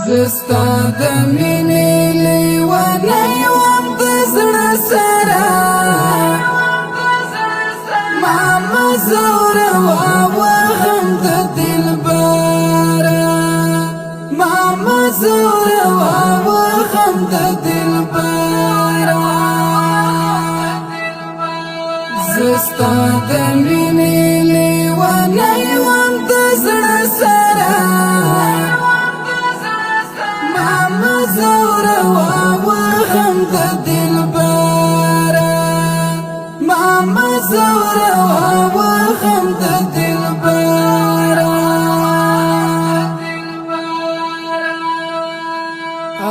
زستا د مینې لیونی وم د زړه سره ما مه ځوروه وهم د دلبره ما مه ځوروه وهم د دلبره زستا د مینې لیونی وم د زړه سره زوروه وهم د دلبره ماما زوروه وهم د دلبره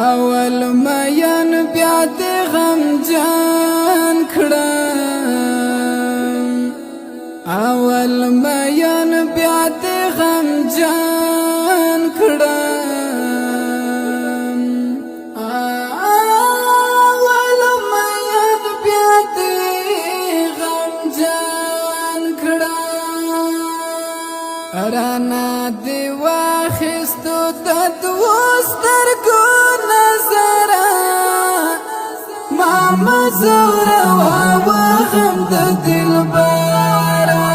اول مین بیا د غمجن کړم اول مین بیا د غمجن کړم رانا دی واخستو د دوو سترګو نظره ما مه ځوروه وهم د دلبره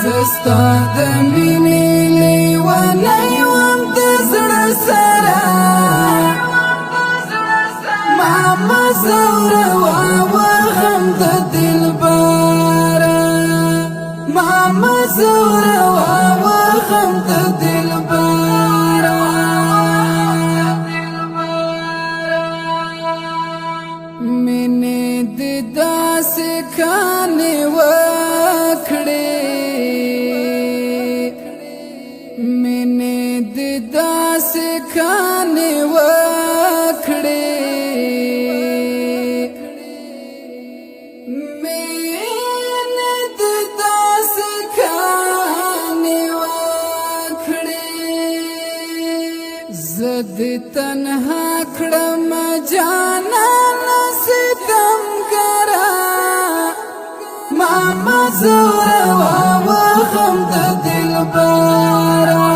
زستا د مینې لیونی وم د زړه سره ما مه ځوروه وهم د دلبره ماما زوروه وهم د دلبره مینې دې داسې کانې وکړې مینې دې داسې کانې وکړې زد تنها کړم جانان ستم ګره ماما زوروه وهم د دلبره